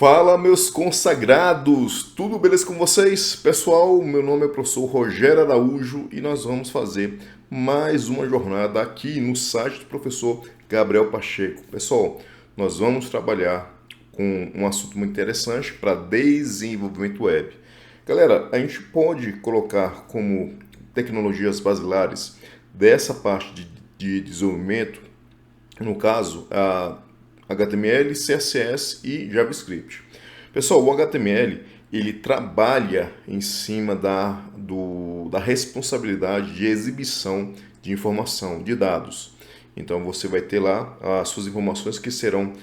Fala, meus consagrados! Tudo beleza com vocês? Pessoal, meu nome é o professor Rogério Araújo e nós vamos fazer mais uma jornada aqui no site do professor Gabriel Pacheco. Pessoal, nós vamos trabalhar com um assunto muito interessante para desenvolvimento web. Galera, a gente pode colocar como tecnologias basilares dessa parte de desenvolvimento, no caso, a HTML, CSS e JavaScript. Pessoal, o HTML ele trabalha em cima da responsabilidade de exibição de informação, de dados. Então você vai ter lá as suas informações que serão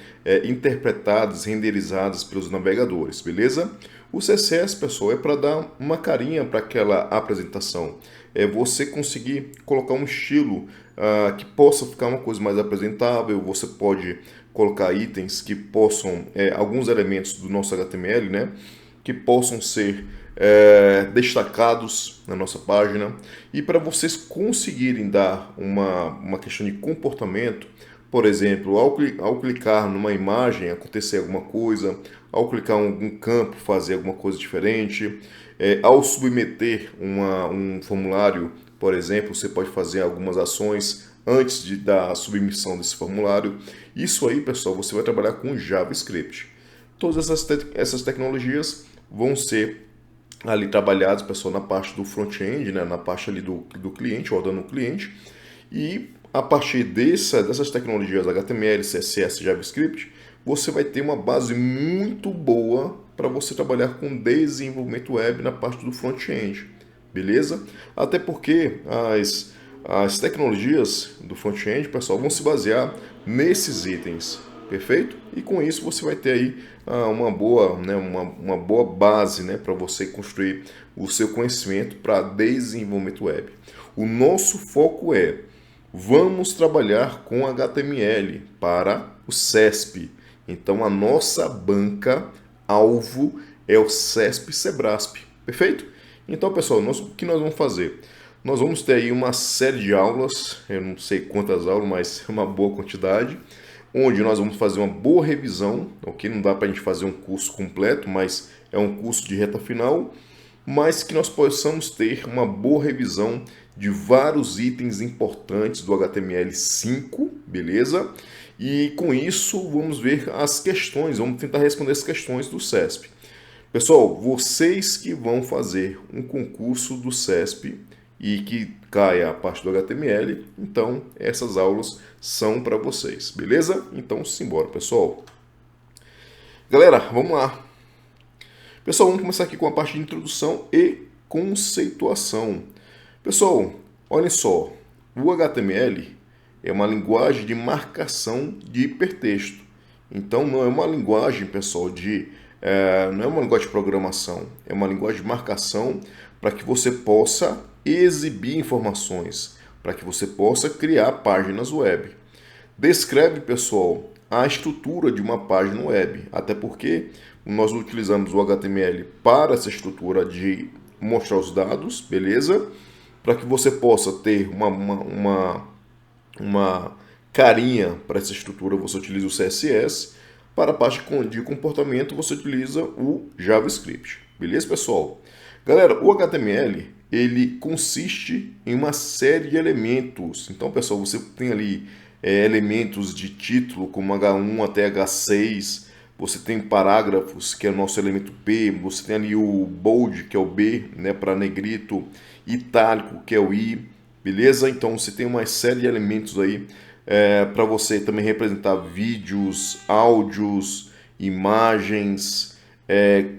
interpretadas, renderizadas pelos navegadores, beleza? O CSS, pessoal, é para dar uma carinha para aquela apresentação. É você conseguir colocar um estilo que possa ficar uma coisa mais apresentável. Você pode colocar itens que possam, alguns elementos do nosso HTML, né, que possam ser destacados na nossa página. E para vocês conseguirem dar uma questão de comportamento, por exemplo, ao clicar numa imagem acontecer alguma coisa, ao clicar em algum campo fazer alguma coisa diferente, ao submeter um formulário, por exemplo, você pode fazer algumas ações antes da submissão desse formulário. Isso aí, pessoal, você vai trabalhar com JavaScript. Todas essas tecnologias vão ser ali trabalhadas, pessoal, na parte do front-end, né, na parte ali do cliente, rodando no cliente. E a partir dessas tecnologias HTML, CSS, JavaScript, você vai ter uma base muito boa para você trabalhar com desenvolvimento web na parte do front-end, beleza? Até porque as tecnologias do front-end, pessoal, vão se basear nesses itens, perfeito? E com isso você vai ter aí uma boa base, né, para você construir o seu conhecimento para desenvolvimento web. O nosso foco vamos trabalhar com HTML para o CESP. Então a nossa banca alvo é o CESP-Sebrasp, perfeito? Então, pessoal, o que nós vamos fazer? Nós vamos ter aí uma série de aulas, eu não sei quantas aulas, mas é uma boa quantidade, onde nós vamos fazer uma boa revisão, ok? Não dá para a gente fazer um curso completo, mas é um curso de reta final, mas que nós possamos ter uma boa revisão de vários itens importantes do HTML5, beleza? E com isso vamos ver as questões, vamos tentar responder as questões do CESP. Pessoal, vocês que vão fazer um concurso do CESP e que caia a parte do HTML, então essas aulas são para vocês, beleza? Então simbora, pessoal. Galera, vamos lá. Pessoal, vamos começar aqui com a parte de introdução e conceituação. Pessoal, olhem só, o HTML é uma linguagem de marcação de hipertexto. Então não é uma linguagem, pessoal, não é uma linguagem de programação, é uma linguagem de marcação para que você possa exibir informações, para que você possa criar páginas web. Descreve, pessoal, a estrutura de uma página web, até porque nós utilizamos o HTML para essa estrutura de mostrar os dados, beleza? Para que você possa ter uma carinha para essa estrutura, você utiliza o CSS. Para a parte de comportamento, você utiliza o JavaScript. Beleza, pessoal? Galera, o HTML, ele consiste em uma série de elementos. Então, pessoal, você tem ali elementos de título, como H1 até H6. Você tem parágrafos, que é o nosso elemento P. Você tem ali o bold, que é o B, né, para negrito. Itálico, que é o I. Beleza? Então, você tem uma série de elementos aí para você também representar vídeos, áudios, imagens,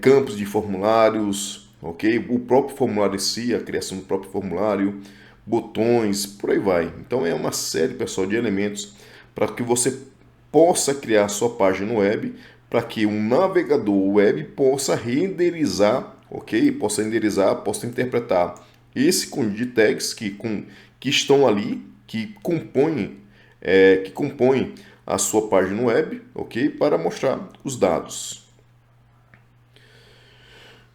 campos de formulários, ok? O próprio formulário em si, a criação do próprio formulário, botões, por aí vai. Então é uma série, pessoal, de elementos para que você possa criar a sua página web, para que um navegador web possa renderizar, ok? Possa renderizar, possa interpretar esse conjunto de tags que estão ali, que compõem a sua página web, ok? Para mostrar os dados.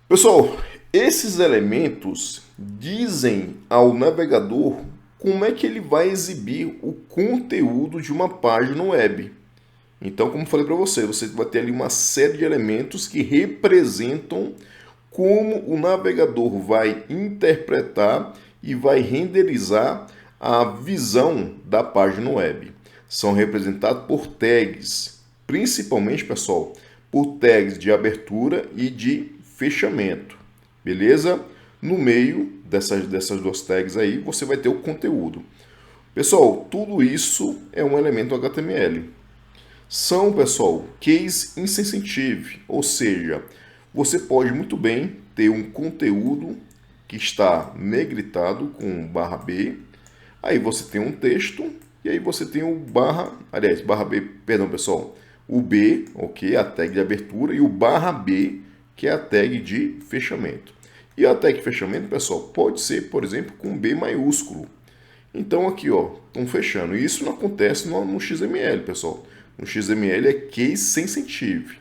Pessoal, esses elementos dizem ao navegador como é que ele vai exibir o conteúdo de uma página web. Então, como eu falei para você, você vai ter ali uma série de elementos que representam como o navegador vai interpretar e vai renderizar a visão da página web. São representados por tags, principalmente, pessoal, por tags de abertura e de fechamento, beleza? No meio dessas duas tags aí, você vai ter o conteúdo. Pessoal, tudo isso é um elemento HTML. São, pessoal, case insensitive, ou seja, você pode muito bem ter um conteúdo que está negritado com barra B, aí você tem um texto e aí você tem o barra B, perdão, pessoal, o B, ok, a tag de abertura, e o barra B, que é a tag de fechamento. E a tag de fechamento, pessoal, pode ser, por exemplo, com B maiúsculo. Então aqui, ó, estão fechando. E isso não acontece no XML, pessoal. No XML é case sensitive.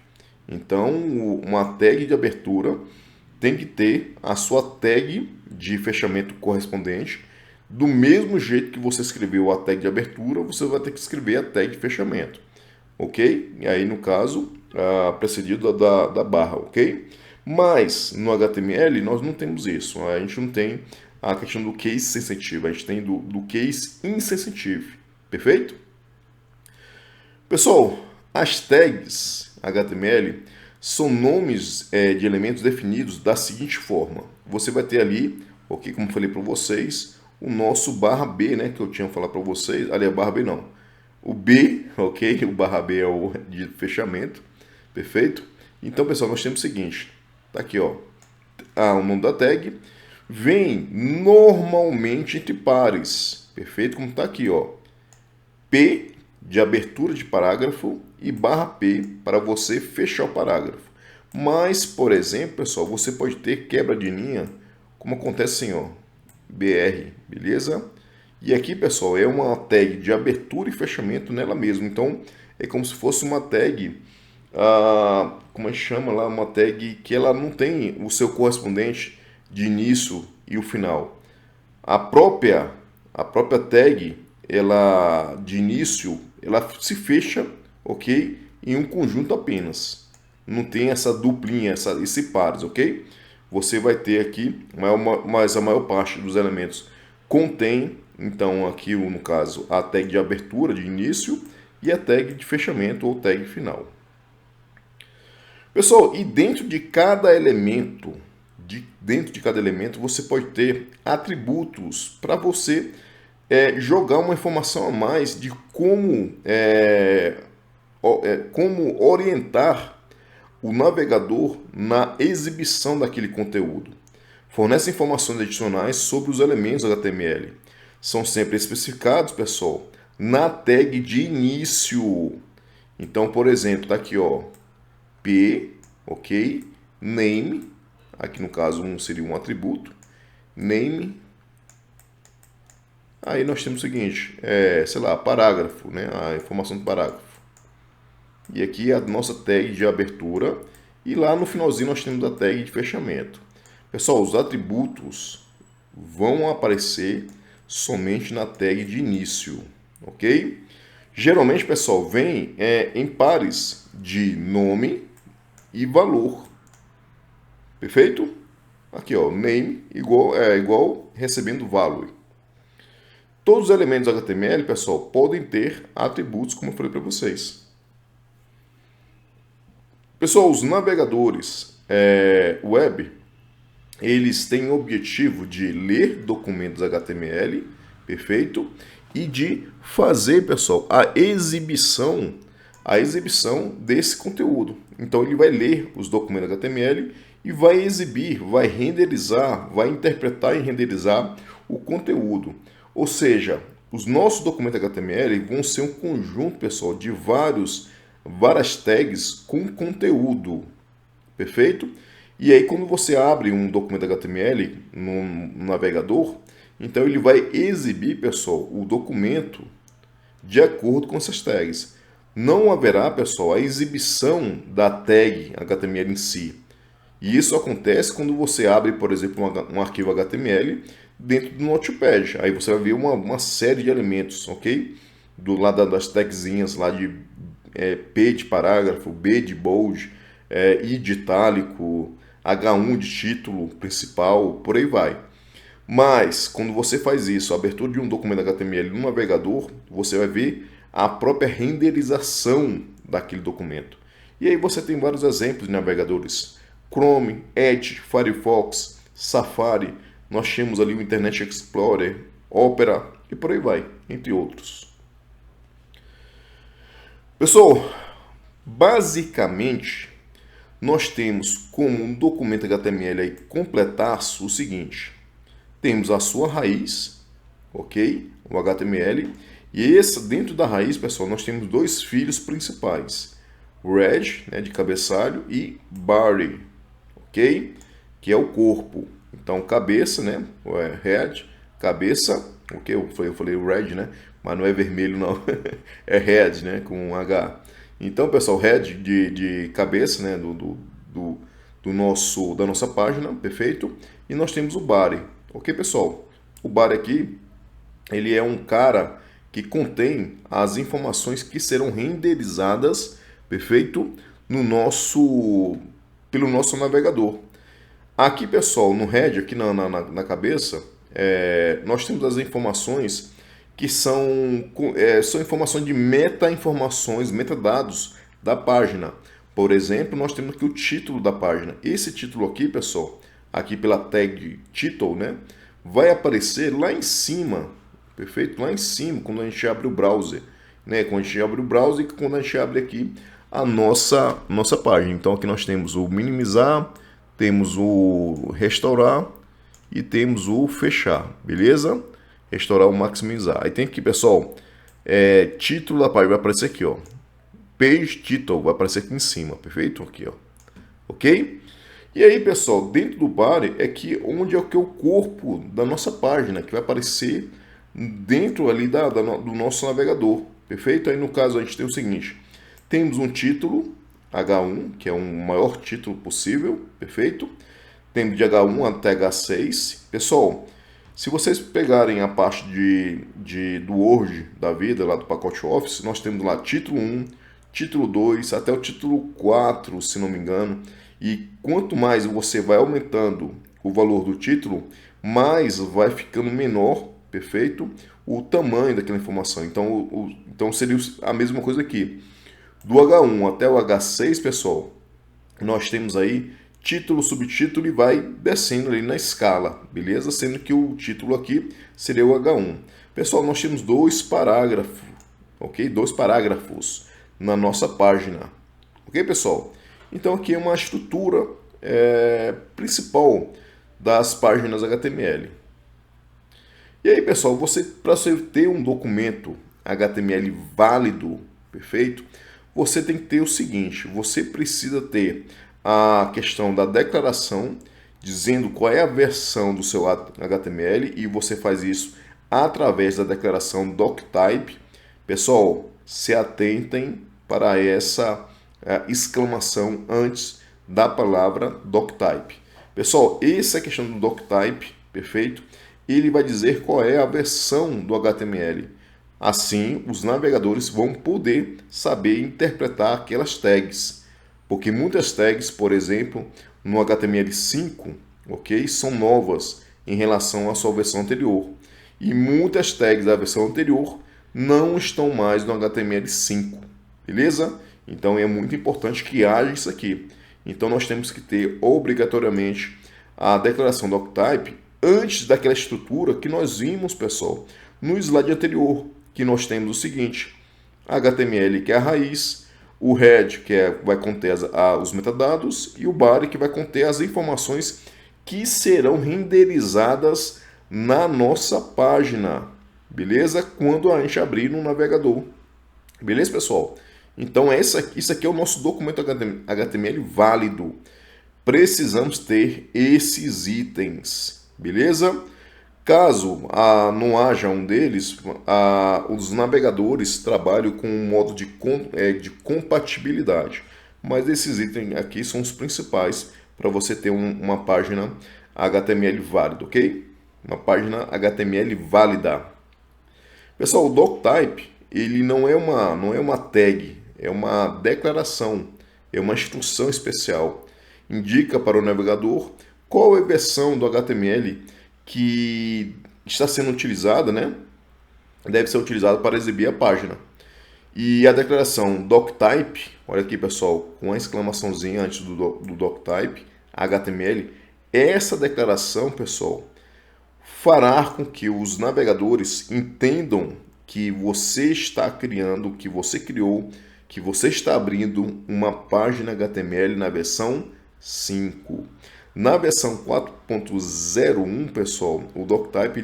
Então, uma tag de abertura tem que ter a sua tag de fechamento correspondente. Do mesmo jeito que você escreveu a tag de abertura, você vai ter que escrever a tag de fechamento. Ok? E aí, no caso, precedido da barra, ok? Mas no HTML nós não temos isso. A gente não tem a questão do case sensitive, a gente tem do case insensitive. Perfeito? Pessoal, as tags HTML são nomes de elementos definidos da seguinte forma. Você vai ter ali, ok, como falei para vocês, o nosso barra B, né, que eu tinha falado para vocês. Ali é barra B não. O B, ok, o barra B é o de fechamento, perfeito? Então, pessoal, nós temos o seguinte, tá aqui, ó, o nome da tag vem normalmente entre pares, perfeito? Como tá aqui, ó, P de abertura de parágrafo e barra P para você fechar o parágrafo. Mas, por exemplo, pessoal, você pode ter quebra de linha, como acontece assim, ó, BR, beleza? E aqui, pessoal, é uma tag de abertura e fechamento nela mesma. Então, é como se fosse uma tag, como a gente chama lá, uma tag que ela não tem o seu correspondente de início e o final. A própria tag, ela de início, ela se fecha, ok? Em um conjunto apenas. Não tem essa duplinha, esse pares, ok? Você vai ter aqui, mas a maior parte dos elementos contém, então aqui no caso, a tag de abertura de início e a tag de fechamento ou tag final. Pessoal, e dentro de cada elemento, você pode ter atributos para você jogar uma informação a mais de como orientar o navegador na exibição daquele conteúdo. Fornece informações adicionais sobre os elementos HTML. São sempre especificados, pessoal, na tag de início. Então, por exemplo, tá aqui, ó, P, ok, name, aqui no caso seria um atributo, name. Aí nós temos o seguinte, sei lá, parágrafo, né, a informação do parágrafo. E aqui a nossa tag de abertura. E lá no finalzinho nós temos a tag de fechamento. Pessoal, os atributos vão aparecer somente na tag de início, ok? Geralmente, pessoal, vem em pares de nome e valor. Perfeito? Aqui, ó, name igual recebendo value. Todos os elementos HTML, pessoal, podem ter atributos, como eu falei para vocês. Pessoal, os navegadores web, eles têm o objetivo de ler documentos HTML, perfeito? E de fazer, pessoal, a exibição desse conteúdo. Então ele vai ler os documentos HTML e vai exibir, vai renderizar, vai interpretar e renderizar o conteúdo. Ou seja, os nossos documentos HTML vão ser um conjunto, pessoal, de várias tags com conteúdo, perfeito? E aí quando você abre um documento HTML no navegador, então ele vai exibir, pessoal, o documento de acordo com essas tags. Não haverá, pessoal, a exibição da tag HTML em si. E isso acontece quando você abre, por exemplo, um arquivo HTML dentro do Notepad. Aí você vai ver uma série de elementos, ok? Do lado das tagzinhas lá P de parágrafo, B de bold, I de itálico, H1 de título principal, por aí vai. Mas, quando você faz isso, a abertura de um documento HTML no navegador, você vai ver a própria renderização daquele documento. E aí você tem vários exemplos de navegadores. Chrome, Edge, Firefox, Safari, nós temos ali o Internet Explorer, Opera e por aí vai, entre outros. Pessoal, basicamente, nós temos como um documento HTML aí completar o seguinte. Temos a sua raiz, ok? O HTML. E dentro da raiz, pessoal, nós temos dois filhos principais. Red, né, de cabeçalho, e body, ok? Que é o corpo. Então, cabeça, né? Head, cabeça, ok? Eu falei red, né? Mas não é vermelho, não. É head, né? Com um H. Então, pessoal, head de cabeça, né? Da nossa página, perfeito? E nós temos o body. Ok, pessoal? O body aqui, ele é um cara que contém as informações que serão renderizadas, perfeito? Pelo nosso navegador. Aqui, pessoal, no head, aqui na cabeça, nós temos as informações que são informações de meta-informações, metadados da página. Por exemplo, nós temos aqui o título da página. Esse título aqui, pessoal, aqui pela tag title, né, vai aparecer lá em cima, perfeito? Lá em cima, quando a gente abre o browser, né? Quando a gente abre o browser e quando a gente abre aqui a nossa página. Então aqui nós temos o minimizar, temos o restaurar e temos o fechar, beleza? Restaurar ou maximizar. Aí tem aqui, pessoal, título da página vai aparecer aqui, ó. Page title vai aparecer aqui em cima, perfeito? Aqui, ó. Ok? E aí, pessoal, dentro do body onde é o corpo da nossa página, que vai aparecer dentro ali do nosso navegador, perfeito? Aí no caso a gente tem o seguinte, temos um título H1, que é o maior título possível, perfeito? Temos de H1 até H6. Pessoal, se vocês pegarem a parte do Word da vida, lá do pacote Office, nós temos lá título 1, título 2, até o título 4, se não me engano. E quanto mais você vai aumentando o valor do título, mais vai ficando menor, perfeito? O tamanho daquela informação. Então seria a mesma coisa aqui. Do H1 até o H6, pessoal, nós temos aí título, subtítulo e vai descendo ali na escala, beleza? Sendo que o título aqui seria o H1. Pessoal, nós temos dois parágrafos, ok? Dois parágrafos na nossa página, ok, pessoal? Então aqui é uma estrutura principal das páginas HTML. E aí, pessoal, para você ter um documento HTML válido, perfeito? Você tem que ter o seguinte, você precisa ter a questão da declaração, dizendo qual é a versão do seu HTML, e você faz isso através da declaração doctype. Pessoal, se atentem para essa exclamação antes da palavra doctype. Pessoal, essa questão do doctype, perfeito? Ele vai dizer qual é a versão do HTML. Assim, os navegadores vão poder saber interpretar aquelas tags. Porque muitas tags, por exemplo, no HTML5, ok, são novas em relação à sua versão anterior. E muitas tags da versão anterior não estão mais no HTML5, beleza? Então é muito importante que haja isso aqui. Então nós temos que ter obrigatoriamente a declaração doctype antes daquela estrutura que nós vimos, pessoal, no slide anterior, que nós temos o seguinte: HTML, que é a raiz, o head, que vai conter os metadados, e o body, que vai conter as informações que serão renderizadas na nossa página, beleza? Quando a gente abrir no navegador, beleza, pessoal? Então isso aqui é o nosso documento HTML válido. Precisamos ter esses itens, beleza? Caso não haja um deles, os navegadores trabalham com um modo de compatibilidade. Mas esses itens aqui são os principais para você ter uma página HTML válida, ok? Uma página HTML válida. Pessoal, o doctype ele não é uma tag é uma declaração, é uma instrução especial. Indica para o navegador qual é a versão do HTML que está sendo utilizada, né? Deve ser utilizada para exibir a página. E a declaração doctype, olha aqui pessoal, com a exclamaçãozinha antes do doctype, HTML, essa declaração, pessoal, fará com que os navegadores entendam que você está criando, que você criou, que você está abrindo uma página HTML na versão 5. Na versão 4.01, pessoal, o doctype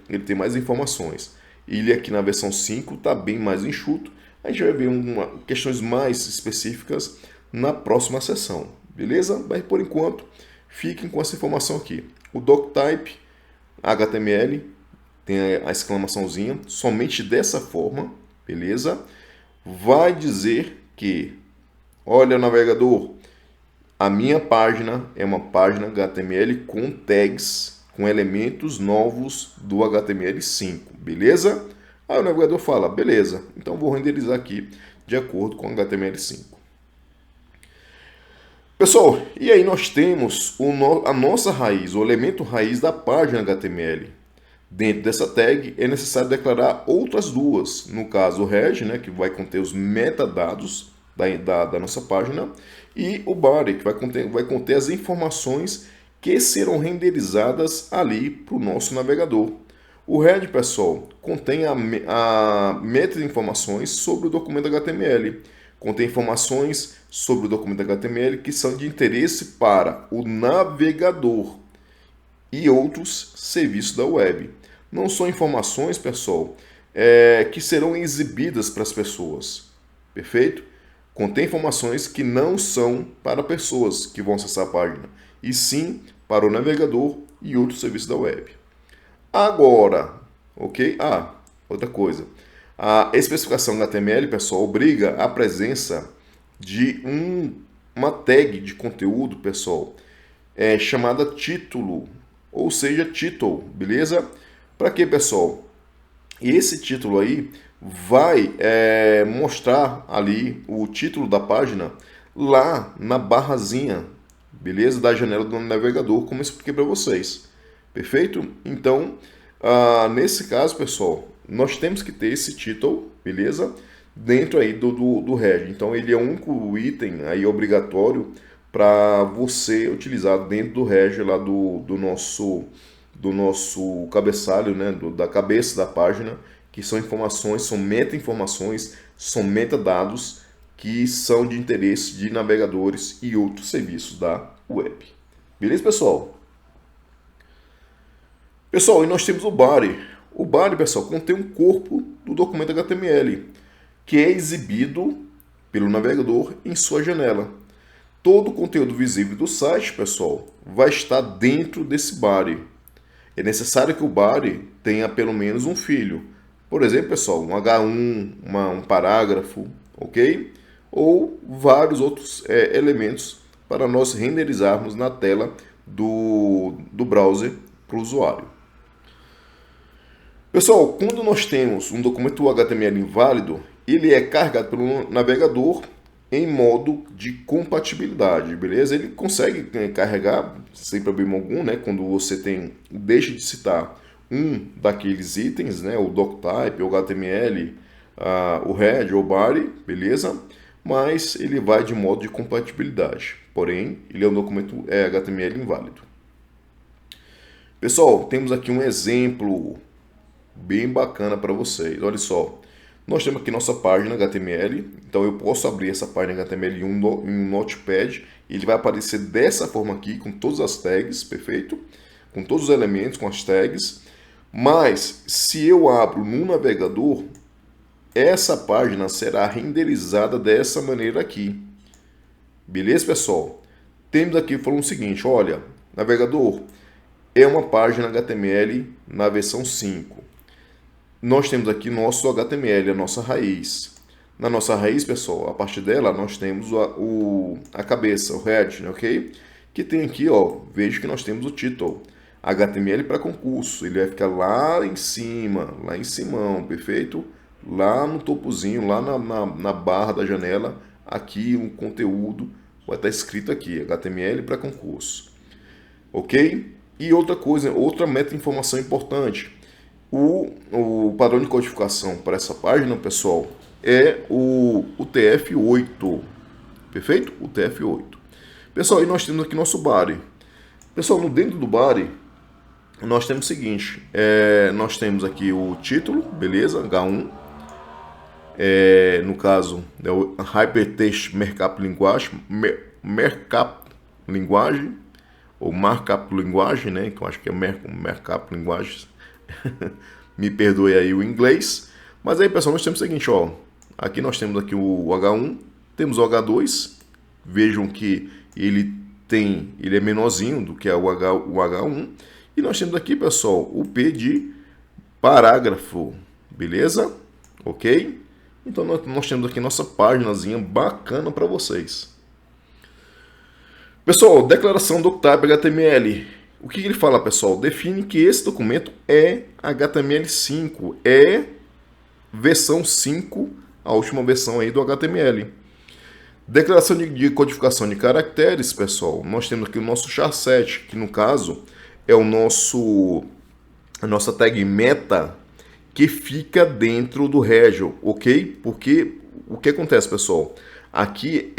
ele tem mais informações. Ele aqui na versão 5 está bem mais enxuto. A gente vai ver questões mais específicas na próxima sessão, beleza? Mas por enquanto, fiquem com essa informação aqui. O doctype HTML tem a exclamaçãozinha, somente dessa forma, beleza? Vai dizer que, olha navegador, a minha página é uma página HTML com tags, com elementos novos do HTML5, beleza? Aí o navegador fala, beleza, então vou renderizar aqui de acordo com o HTML5. Pessoal, e aí nós temos a nossa raiz, o elemento raiz da página HTML. Dentro dessa tag é necessário declarar outras duas, no caso o reg, né, que vai conter os metadados da nossa página, e o body, que vai conter as informações que serão renderizadas ali para o nosso navegador. O head, pessoal, contém a meta-informações sobre o documento HTML. Contém informações sobre o documento HTML que são de interesse para o navegador e outros serviços da web. Não são informações, pessoal, que serão exibidas para as pessoas. Perfeito? Contém informações que não são para pessoas que vão acessar a página, e sim para o navegador e outros serviços da web. Agora, ok? Outra coisa. A especificação HTML, pessoal, obriga a presença de uma tag de conteúdo, pessoal, chamada título, ou seja, title, beleza? Para quê, pessoal? Esse título aí vai mostrar ali o título da página lá na barrazinha, beleza? Da janela do navegador, como eu expliquei para vocês. Perfeito? Então, nesse caso, pessoal, nós temos que ter esse título, beleza? Dentro aí do reg. Então, ele é o único item aí obrigatório para você utilizar dentro do reg lá do nosso cabeçalho, né? Da cabeça da página, que são informações, são meta-informações, são metadados que são de interesse de navegadores e outros serviços da web. Beleza, pessoal? Pessoal, e nós temos o body. O body, pessoal, contém um corpo do documento HTML, que é exibido pelo navegador em sua janela. Todo o conteúdo visível do site, pessoal, vai estar dentro desse body. É necessário que o body tenha pelo menos um filho. Por exemplo, pessoal, um H1, um parágrafo, ok? Ou vários outros elementos para nós renderizarmos na tela do browser para o usuário. Pessoal, quando nós temos um documento HTML inválido, ele é carregado pelo navegador em modo de compatibilidade, beleza? Ele consegue carregar sem problema algum, né? Quando você deixa de citar um daqueles itens, né? O doctype, o HTML, o head ou body, beleza? Mas ele vai de modo de compatibilidade. Porém, ele é um documento HTML inválido. Pessoal, temos aqui um exemplo bem bacana para vocês. Olha só, nós temos aqui nossa página HTML, então eu posso abrir essa página HTML em um Notepad, e ele vai aparecer dessa forma aqui, com todas as tags, perfeito? Com todos os elementos, com as tags. Mas, se eu abro no navegador, essa página será renderizada dessa maneira aqui. Beleza, pessoal? Temos aqui falando o seguinte, olha, navegador, é uma página HTML na versão 5. Nós temos aqui nosso HTML, a nossa raiz. Na nossa raiz, pessoal, a partir dela nós temos a cabeça, o head, ok? Que tem aqui, ó, veja que nós temos o título. HTML para concurso, ele vai ficar lá em cima, perfeito? lá no topozinho, lá na barra da janela, aqui o conteúdo vai estar escrito aqui, HTML para concurso. Ok? E outra coisa, outra meta-informação importante. O padrão de codificação para essa página, pessoal, é o TF8. Perfeito? O TF8. Pessoal, e nós temos aqui nosso body. Pessoal, no dentro do body, nós temos o seguinte. Nós temos aqui o título, beleza? H1. No caso, é o Hypertext Markup Language, ou Markup Language, né? Que eu acho que é Markup Language. Me perdoe aí o inglês. Mas aí, pessoal, nós temos o seguinte, ó. Aqui nós temos aqui o H1, temos o H2. Vejam que ele é menorzinho do que o H1. E nós temos aqui, pessoal, o P de parágrafo. Beleza? Ok? Então nós temos aqui nossa páginazinha bacana para vocês. Pessoal, declaração do Doctype HTML. O que ele fala, pessoal? Define que esse documento é HTML5, é versão 5, a última versão aí do HTML. Declaração de codificação de caracteres, pessoal. Nós temos aqui o nosso char7, que no caso é a nossa tag meta que fica dentro do Region, ok? Porque o que acontece, pessoal? Aqui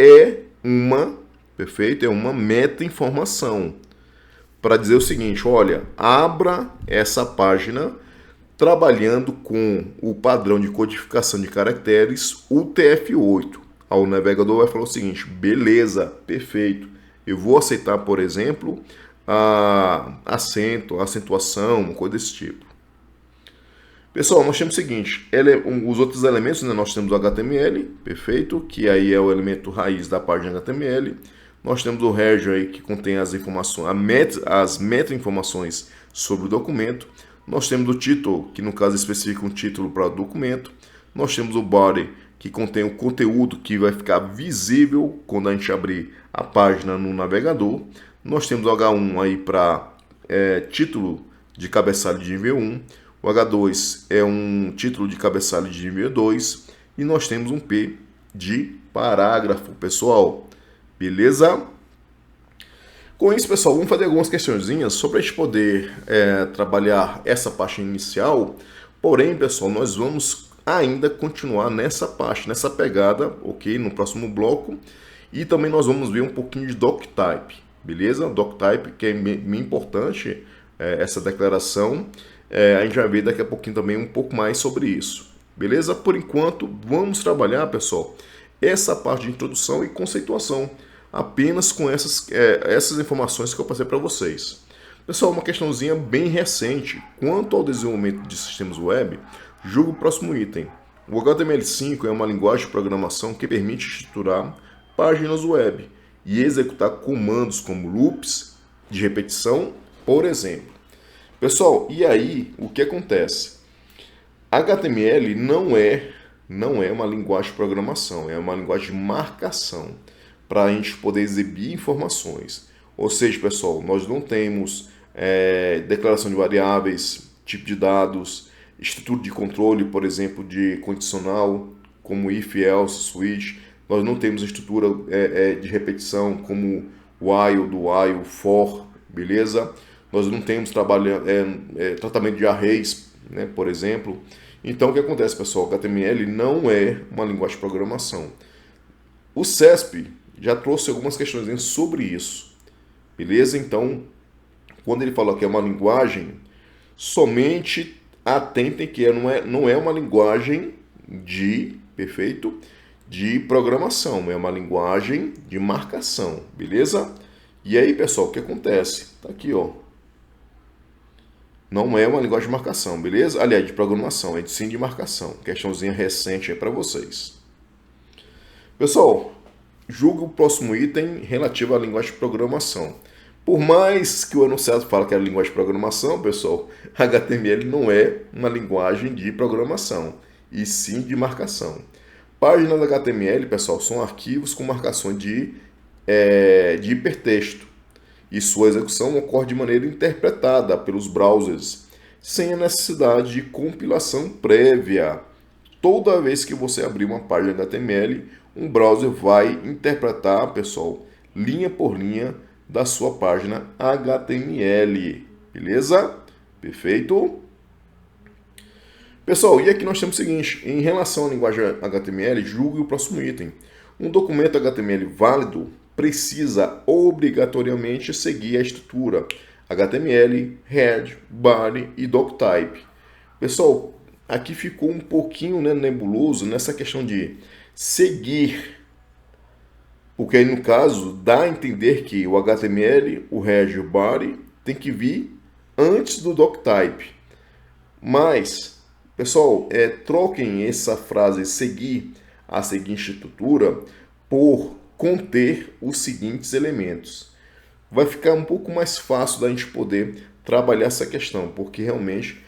perfeito? É uma meta-informação para dizer o seguinte, olha, abra essa página trabalhando com o padrão de codificação de caracteres UTF-8. O navegador vai falar o seguinte, beleza, perfeito. Eu vou aceitar, por exemplo, acento, acentuação, uma coisa desse tipo. Pessoal, nós temos o seguinte, os outros elementos, né, nós temos o HTML, perfeito, que aí é o elemento raiz da página HTML. Nós temos o Region aí, que contém as informações, as meta-informações sobre o documento. Nós temos o título, que no caso especifica um título para o documento. Nós temos o Body, que contém o conteúdo que vai ficar visível quando a gente abrir a página no navegador. Nós temos o H1 aí para título de cabeçalho de nível 1. O H2 é um título de cabeçalho de nível 2. E nós temos um P de parágrafo, pessoal. Beleza? Com isso, pessoal, vamos fazer algumas questõezinhas só para a gente poder trabalhar essa parte inicial. Porém, pessoal, nós vamos ainda continuar nessa parte, nessa pegada, ok? No próximo bloco. E também nós vamos ver um pouquinho de Doctype, beleza? Doctype, que é bem importante, essa declaração. A gente vai ver daqui a pouquinho também um pouco mais sobre isso, beleza? Por enquanto, vamos trabalhar, pessoal, essa parte de introdução e conceituação, apenas com essas informações que eu passei para vocês. Pessoal, uma questãozinha bem recente. Quanto ao desenvolvimento de sistemas web, julgue o próximo item. O HTML5 é uma linguagem de programação que permite estruturar páginas web e executar comandos como loops de repetição, por exemplo. Pessoal, e aí o que acontece? HTML não é uma linguagem de programação, é uma linguagem de marcação para a gente poder exibir informações. Ou seja, pessoal, nós não temos declaração de variáveis, tipo de dados, estrutura de controle, por exemplo, de condicional, como if, else, switch. Nós não temos estrutura de repetição, como while, do while, for, beleza? Nós não temos tratamento de arrays, né, por exemplo. Então, o que acontece, pessoal? O HTML não é uma linguagem de programação. O CESP já trouxe algumas questões sobre isso, beleza? Então, quando ele fala que é uma linguagem, somente atentem que não é uma linguagem de programação, é uma linguagem de marcação, beleza? E aí, pessoal, o que acontece? Tá aqui, ó. Não é uma linguagem de marcação, beleza? Aliás, de programação, sim de marcação. Questãozinha recente aí para vocês. Pessoal, julgue o próximo item relativo à linguagem de programação. Por mais que o enunciado fale que é linguagem de programação, pessoal, HTML não é uma linguagem de programação, e sim de marcação. Páginas HTML, pessoal, são arquivos com marcações de hipertexto, e sua execução ocorre de maneira interpretada pelos browsers, sem a necessidade de compilação prévia. toda vez que você abrir uma página HTML, um browser vai interpretar, pessoal, linha por linha da sua página HTML. Beleza? Perfeito? Pessoal, e aqui nós temos o seguinte, em relação à linguagem HTML, julgue o próximo item. Um documento HTML válido precisa obrigatoriamente seguir a estrutura HTML, head, body e doctype. Pessoal, aqui ficou um pouquinho, né, nebuloso nessa questão de seguir, porque aí no caso dá a entender que o HTML, o head e o body tem que vir antes do doctype. Mas, pessoal, troquem essa frase seguir a seguinte estrutura por conter os seguintes elementos. Vai ficar um pouco mais fácil da gente poder trabalhar essa questão, porque realmente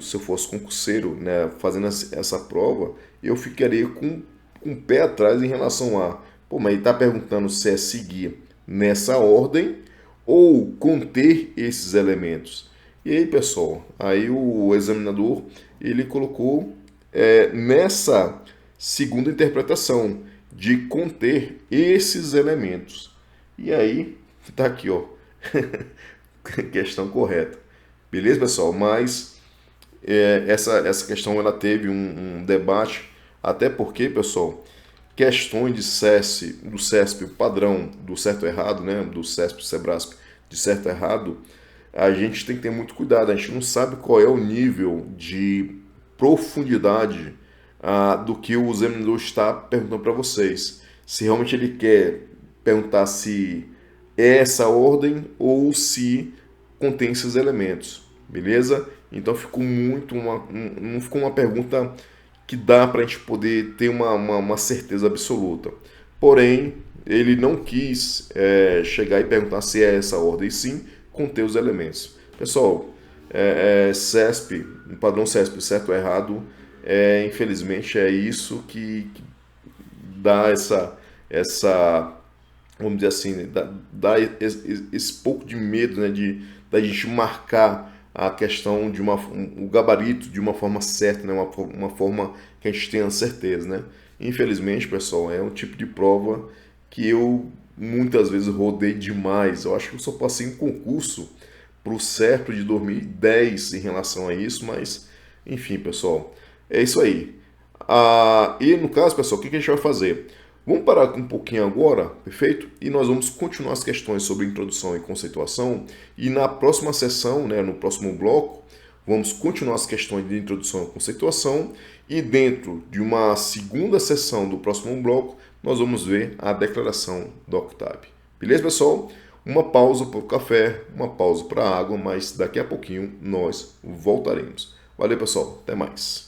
se eu fosse concurseiro, né, fazendo essa prova, eu ficaria com o pé atrás em relação a, pô, mas ele está perguntando se é seguir nessa ordem ou conter esses elementos. E aí, pessoal, aí o examinador, ele colocou nessa segunda interpretação de conter esses elementos. E aí, tá aqui, ó, questão correta. Beleza, pessoal? Mas essa questão ela teve um debate, até porque, pessoal, questões de do CESP, o padrão do certo e errado, né, do CESP, SEBRASP, de certo e errado, a gente tem que ter muito cuidado, a gente não sabe qual é o nível de profundidade do que o examinador está perguntando para vocês. Se realmente ele quer perguntar se é essa ordem ou se contém esses elementos, beleza? Então ficou não ficou uma pergunta que dá para a gente poder ter uma certeza absoluta. Porém, ele não quis chegar e perguntar se é essa ordem, e sim conter os elementos. Pessoal, CESP, o padrão CESP, certo ou errado, infelizmente é isso que dá vamos dizer assim, dá esse pouco de medo, né, da gente marcar a questão de o gabarito de uma forma certa, né, uma forma que a gente tenha certeza, né? Infelizmente, pessoal, é um tipo de prova que eu muitas vezes rodei demais. Eu acho que eu só passei em concurso para o CERP de 2010 em relação a isso, mas enfim, pessoal, é isso aí. E no caso, pessoal, o que a gente vai fazer? Vamos parar um pouquinho agora, perfeito? E nós vamos continuar as questões sobre introdução e conceituação. E na próxima sessão, né, no próximo bloco, vamos continuar as questões de introdução e conceituação. E dentro de uma segunda sessão do próximo bloco, nós vamos ver a declaração do octave. Beleza, pessoal? Uma pausa para o café, uma pausa para a água, mas daqui a pouquinho nós voltaremos. Valeu, pessoal. Até mais.